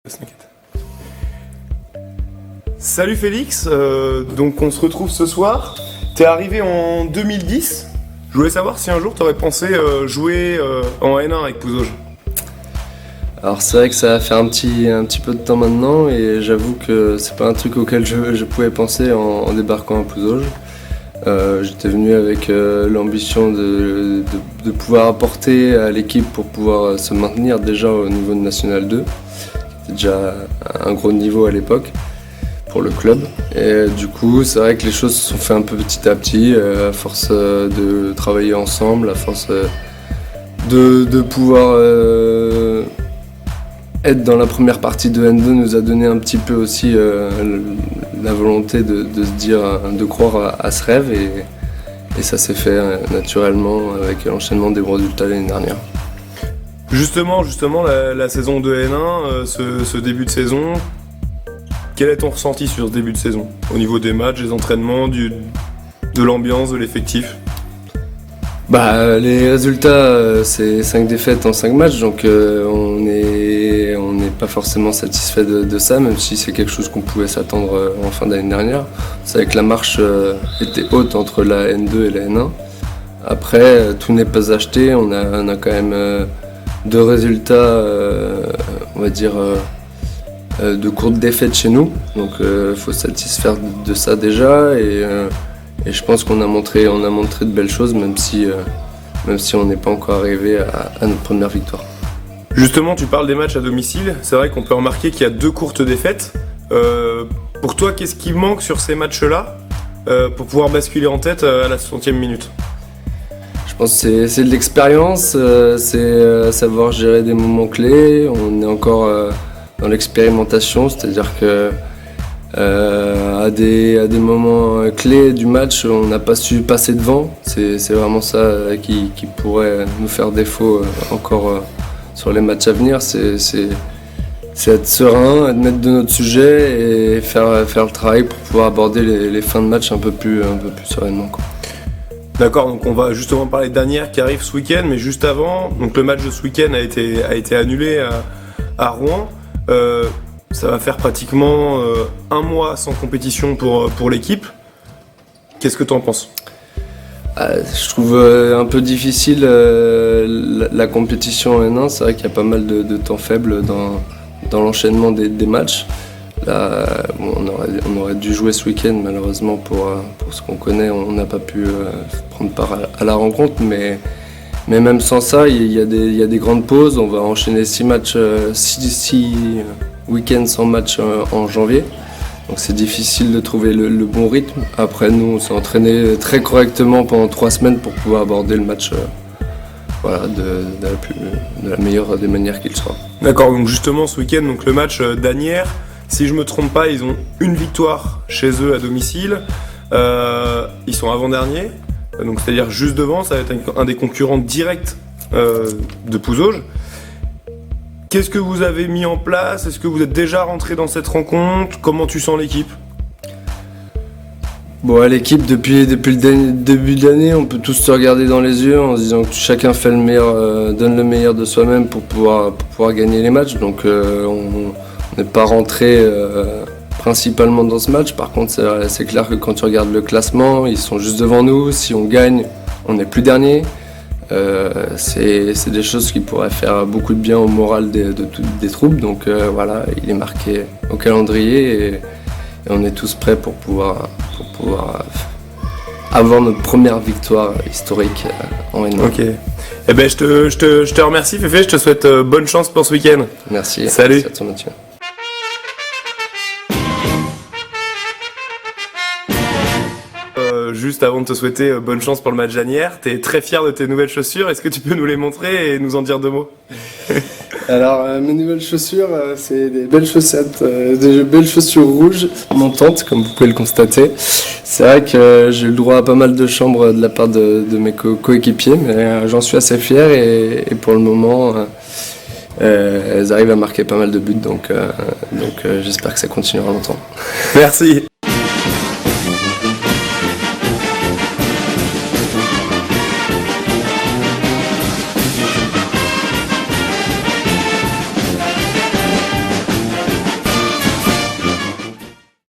T'inquiète. Salut Félix, donc on se retrouve ce soir. T'es arrivé en 2010. Je voulais savoir si un jour t'aurais pensé jouer en N1 avec Pouzauges. Alors c'est vrai que ça va faire un petit peu de temps maintenant et j'avoue que c'est pas un truc auquel je pouvais penser en débarquant à Pouzauges. J'étais venu avec l'ambition de pouvoir apporter à l'équipe pour pouvoir se maintenir déjà au niveau de National 2. C'était déjà un gros niveau à l'époque pour le club. Et du coup, c'est vrai que les choses se sont fait un peu petit à petit, à force de travailler ensemble, à force de pouvoir être dans la première partie de N2 nous a donné un petit peu aussi la volonté de se dire, de croire à ce rêve et ça s'est fait naturellement avec l'enchaînement des bons résultats l'année dernière. Justement, la saison de N1, ce début de saison, quel est ton ressenti sur ce début de saison? Au niveau des matchs, des entraînements, de l'ambiance, de l'effectif? Les résultats, c'est 5 défaites en 5 matchs, donc on n'est pas forcément satisfait de ça, même si c'est quelque chose qu'on pouvait s'attendre en fin d'année dernière. C'est vrai que la marche était haute entre la N2 et la N1. Après, tout n'est pas acheté, on a quand même 2 résultats, on va dire, de courtes défaites chez nous, donc il faut se satisfaire de ça déjà et je pense qu'on a montré de belles choses, même si on n'est pas encore arrivé à notre première victoire. Justement, tu parles des matchs à domicile. C'est vrai qu'on peut remarquer qu'il y a 2 courtes défaites. Pour toi, qu'est-ce qui manque sur ces matchs-là pour pouvoir basculer en tête à la 60e minute? Je pense que c'est de l'expérience, c'est savoir gérer des moments clés. On est encore dans l'expérimentation, c'est-à-dire que à des moments clés du match, on n'a pas su passer devant. C'est vraiment ça qui pourrait nous faire défaut encore sur les matchs à venir. C'est être serein, être maître de notre sujet et faire le travail pour pouvoir aborder les fins de match un peu plus sereinement, quoi. D'accord, donc on va justement parler d'Anières qui arrive ce week-end, mais juste avant, donc le match de ce week-end a été annulé à Rouen. Ça va faire pratiquement un mois sans compétition pour l'équipe. Qu'est-ce que tu en penses? Je trouve un peu difficile la compétition en N1. C'est vrai qu'il y a pas mal de temps faible dans l'enchaînement des matchs. Là, on aurait dû jouer ce week-end, malheureusement pour ce qu'on connaît, on n'a pas pu prendre part à la rencontre, mais même sans ça, il y a des grandes pauses. On va enchaîner 6 week-ends sans match en janvier, donc c'est difficile de trouver le bon rythme. Après, nous, on s'est entraîné très correctement pendant 3 semaines pour pouvoir aborder le match de la meilleure des manières qu'il soit. D'accord, donc justement ce week-end, donc le match d'Anières, si je me trompe pas, ils ont une victoire chez eux à domicile. Ils sont avant-derniers, donc c'est-à-dire juste devant. Ça va être un des concurrents directs de Pouzauges. Qu'est-ce que vous avez mis en place? Est-ce que vous êtes déjà rentré dans cette rencontre? Comment tu sens l'équipe? L'équipe, depuis le début de l'année, on peut tous se regarder dans les yeux en se disant que chacun fait le meilleur, donne le meilleur de soi-même pour pouvoir gagner les matchs. Donc on n'est pas rentré principalement dans ce match. Par contre, c'est clair que quand tu regardes le classement, ils sont juste devant nous. Si on gagne, on n'est plus dernier. C'est des choses qui pourraient faire beaucoup de bien au moral des troupes. Donc il est marqué au calendrier et on est tous prêts pour pouvoir avoir notre première victoire historique en N1. Ok. Eh ben, je te remercie, Féfé. Je te souhaite bonne chance pour ce week-end. Merci. Salut. Merci à toi, Mathieu. Juste avant de te souhaiter bonne chance pour le match d'Anières, t'es très fier de tes nouvelles chaussures. Est-ce que tu peux nous les montrer et nous en dire 2 mots? Alors, mes nouvelles chaussures, c'est des belles chaussettes, des belles chaussures rouges montantes, comme vous pouvez le constater. C'est vrai que j'ai eu le droit à pas mal de chambres de la part de mes coéquipiers, mais j'en suis assez fier et pour le moment, elles arrivent à marquer pas mal de buts, donc j'espère que ça continuera longtemps. Merci.